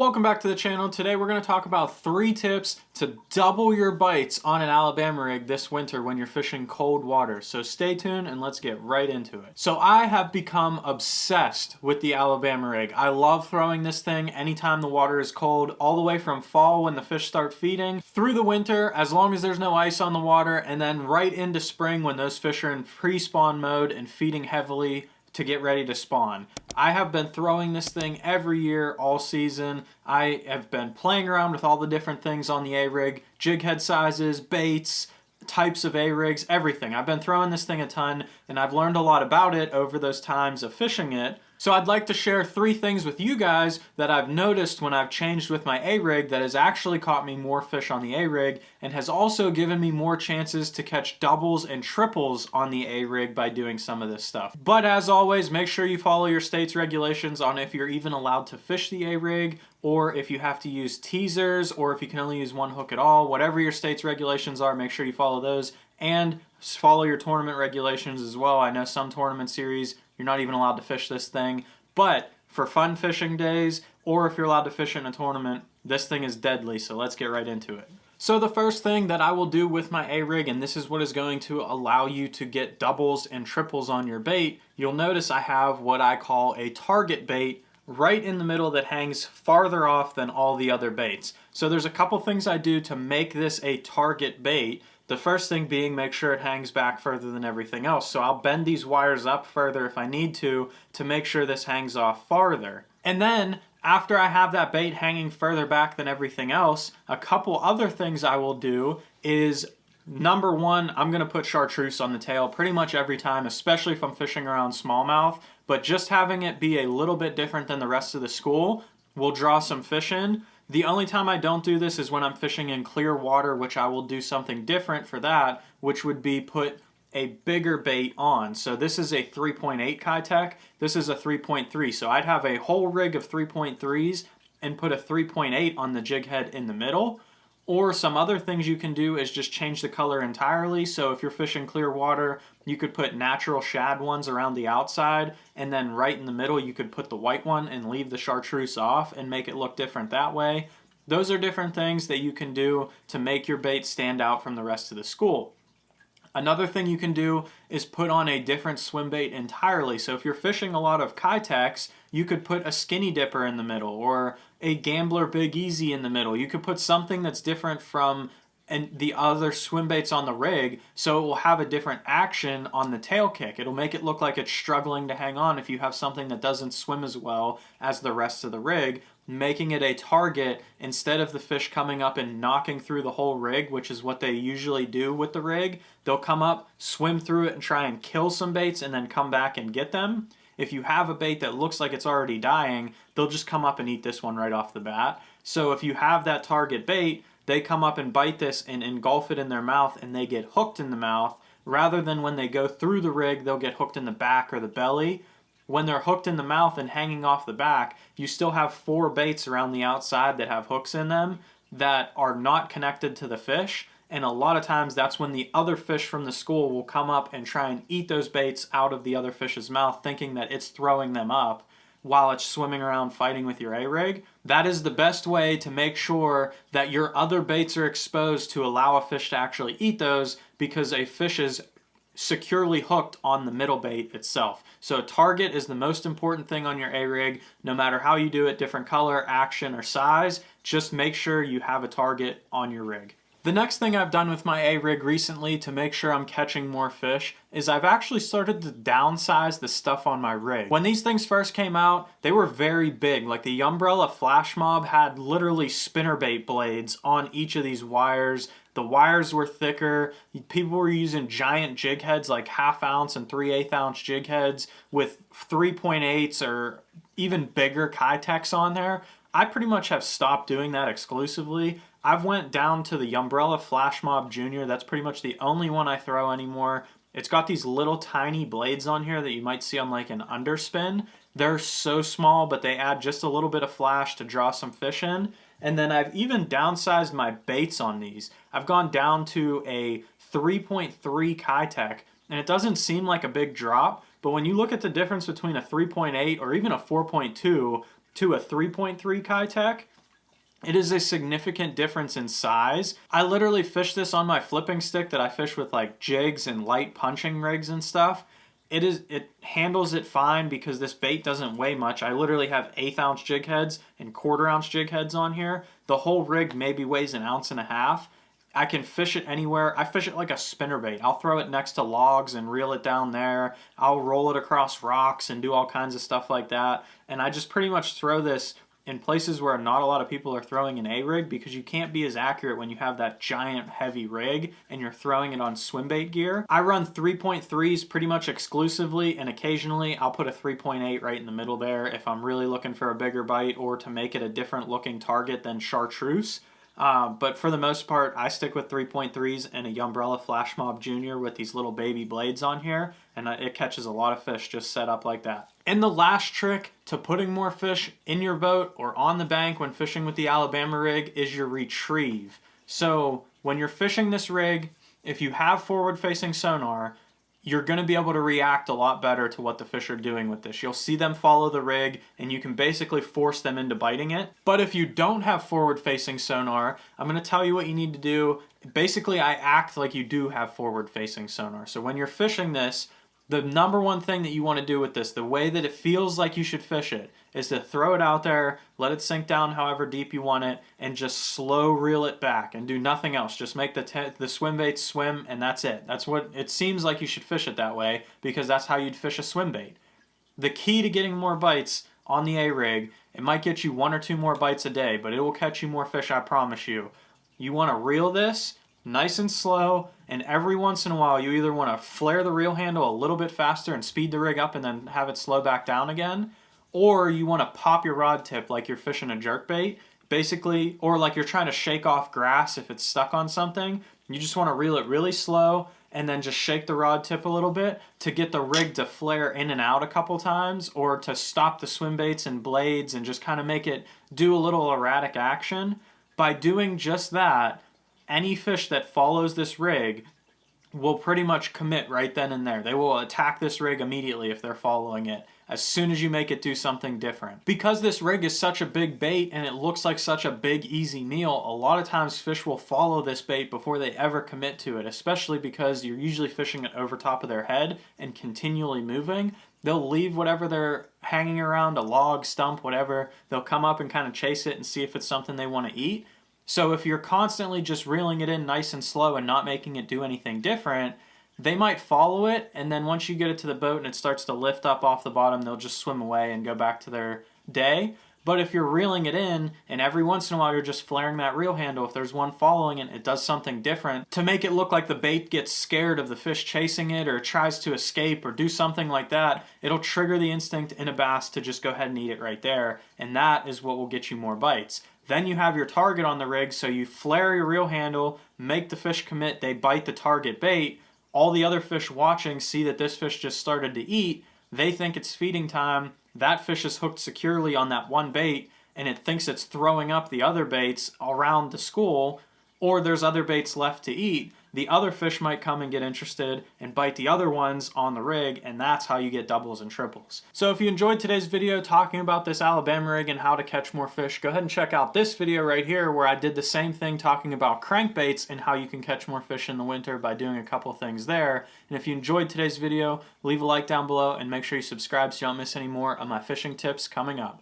Welcome back to the channel. Today we're going to talk about 3 tips to double your bites on an Alabama rig this winter when you're fishing cold water. So stay tuned and let's get right into it. So I have become obsessed with the Alabama rig. I love throwing this thing anytime the water is cold, all the way from fall when the fish start feeding, through the winter as long as there's no ice on the water, and then right into spring when those fish are in pre-spawn mode and feeding heavily to get ready to spawn. I have been throwing this thing every year, all season. I have been playing around with all the different things on the A-rig, jig head sizes, baits, types of A-rigs, everything. I've been throwing this thing a ton, and I've learned a lot about it over those times of fishing it. So I'd like to share 3 things with you guys that I've noticed when I've changed with my A-rig that has actually caught me more fish on the A-rig and has also given me more chances to catch doubles and triples on the A-rig by doing some of this stuff. But as always, make sure you follow your state's regulations on if you're even allowed to fish the A-rig, or if you have to use teasers, or if you can only use one hook at all. Whatever your state's regulations are, make sure you follow those, and follow your tournament regulations as well. I know some tournament series you're not even allowed to fish this thing, but for fun fishing days, or if you're allowed to fish in a tournament, this thing is deadly, so let's get right into it. So the first thing that I will do with my A-rig, and this is what is going to allow you to get doubles and triples on your bait, you'll notice I have what I call a target bait right in the middle that hangs farther off than all the other baits. So there's a couple things I do to make this a target bait. The first thing being, make sure it hangs back further than everything else. So I'll bend these wires up further if I need to make sure this hangs off farther. And then, after I have that bait hanging further back than everything else, a couple other things I will do is, number one, I'm going to put chartreuse on the tail pretty much every time, especially if I'm fishing around smallmouth. But just having it be a little bit different than the rest of the school will draw some fish in. The only time I don't do this is when I'm fishing in clear water, which I will do something different for that, which would be put a bigger bait on. So this is a 3.8 Kitech, this is a 3.3. So I'd have a whole rig of 3.3s and put a 3.8 on the jig head in the middle. Or some other things you can do is just change the color entirely. So if you're fishing clear water, you could put natural shad ones around the outside, and then right in the middle you could put the white one and leave the chartreuse off and make it look different that way. Those are different things that you can do to make your bait stand out from the rest of the school. Another thing you can do is put on a different swim bait entirely. So if you're fishing a lot of Kitechs, you could put a skinny dipper in the middle or a Gambler Big Easy in the middle. You could put something that's different from the other swim baits on the rig, so it will have a different action on the tail kick. It'll make it look like it's struggling to hang on if you have something that doesn't swim as well as the rest of the rig, making it a target instead of the fish coming up and knocking through the whole rig, which is what they usually do with the rig. They'll come up, swim through it, and try and kill some baits and then come back and get them. If you have a bait that looks like it's already dying, they'll just come up and eat this one right off the bat. So if you have that target bait, they come up and bite this and engulf it in their mouth, and they get hooked in the mouth, rather than when they go through the rig, they'll get hooked in the back or the belly. When they're hooked in the mouth and hanging off the back, you still have 4 baits around the outside that have hooks in them that are not connected to the fish. And a lot of times that's when the other fish from the school will come up and try and eat those baits out of the other fish's mouth, thinking that it's throwing them up while it's swimming around fighting with your A-rig. That is the best way to make sure that your other baits are exposed to allow a fish to actually eat those, because a fish is securely hooked on the middle bait itself. So target is the most important thing on your A-rig. No matter how you do it, different color, action, or size, just make sure you have a target on your rig. The next thing I've done with my A-rig recently to make sure I'm catching more fish is I've actually started to downsize the stuff on my rig. When these things first came out, they were very big. Like the Umbrella Flash Mob had literally spinnerbait blades on each of these wires. The wires were thicker. People were using giant jig heads, like 1/2 ounce and 3/8 ounce jig heads with 3.8s or even bigger Kitechs on there. I pretty much have stopped doing that exclusively. I've went down to the Umbrella Flash Mob Junior. That's pretty much the only one I throw anymore. It's got these little tiny blades on here that you might see on like an underspin. They're so small, but they add just a little bit of flash to draw some fish in. And then I've even downsized my baits on these. I've gone down to a 3.3 Kitech, and it doesn't seem like a big drop, but when you look at the difference between a 3.8 or even a 4.2 to a 3.3 Kitech, It is a significant difference in size. I literally fish this on my flipping stick that I fish with like jigs and light punching rigs and stuff. It handles it fine because this bait doesn't weigh much. I literally have 1/8 ounce jig heads and 1/4 ounce jig heads on here. The whole rig maybe weighs 1.5 ounces. I can fish it anywhere. I fish it like a spinnerbait. I'll throw it next to logs and reel it down there. I'll roll it across rocks and do all kinds of stuff like that. And I just pretty much throw this in places where not a lot of people are throwing an A-rig, because you can't be as accurate when you have that giant heavy rig and you're throwing it on swim bait gear. I run 3.3s pretty much exclusively, and occasionally I'll put a 3.8 right in the middle there if I'm really looking for a bigger bite or to make it a different looking target than chartreuse. But for the most part, I stick with 3.3s and a Umbrella Flash Mob Junior with these little baby blades on here, and it catches a lot of fish just set up like that. And the last trick to putting more fish in your boat or on the bank when fishing with the Alabama rig is your retrieve. So when you're fishing this rig, if you have forward-facing sonar, you're going to be able to react a lot better to what the fish are doing with this. You'll see them follow the rig, and you can basically force them into biting it. But if you don't have forward-facing sonar, I'm going to tell you what you need to do. Basically, I act like you do have forward-facing sonar. So when you're fishing this, the number one thing that you want to do with this, the way that it feels like you should fish it, is to throw it out there, let it sink down however deep you want it, and just slow reel it back and do nothing else. Just make the swim bait swim, and that's it. That's what it seems like you should fish it that way, because that's how you'd fish a swim bait. The key to getting more bites on the A-rig, it might get you 1 or 2 more bites a day, but it will catch you more fish, I promise you. You want to reel this nice and slow, and every once in a while you either want to flare the reel handle a little bit faster and speed the rig up and then have it slow back down again, or you want to pop your rod tip like you're fishing a jerkbait, basically, or like you're trying to shake off grass if it's stuck on something. You just want to reel it really slow and then just shake the rod tip a little bit to get the rig to flare in and out a couple times, or to stop the swim baits and blades and just kind of make it do a little erratic action. By doing just that, any fish that follows this rig will pretty much commit right then and there. They will attack this rig immediately if they're following it, as soon as you make it do something different. Because this rig is such a big bait and it looks like such a big easy meal, a lot of times fish will follow this bait before they ever commit to it, especially because you're usually fishing it over top of their head and continually moving. They'll leave whatever they're hanging around, a log, stump, whatever. They'll come up and kind of chase it and see if it's something they want to eat. So if you're constantly just reeling it in nice and slow and not making it do anything different, they might follow it, and then once you get it to the boat and it starts to lift up off the bottom, they'll just swim away and go back to their day. But if you're reeling it in, and every once in a while you're just flaring that reel handle, if there's one following it, it does something different to make it look like the bait gets scared of the fish chasing it or tries to escape or do something like that, it'll trigger the instinct in a bass to just go ahead and eat it right there, and that is what will get you more bites. Then you have your target on the rig, so you flare your reel handle, make the fish commit, they bite the target bait. All the other fish watching see that this fish just started to eat. They think it's feeding time. That fish is hooked securely on that one bait, and it thinks it's throwing up the other baits around the school, or there's other baits left to eat. The other fish might come and get interested and bite the other ones on the rig, and that's how you get doubles and triples. So if you enjoyed today's video talking about this Alabama rig and how to catch more fish, go ahead and check out this video right here where I did the same thing talking about crankbaits and how you can catch more fish in the winter by doing a couple things there. And if you enjoyed today's video, leave a like down below and make sure you subscribe so you don't miss any more of my fishing tips coming up.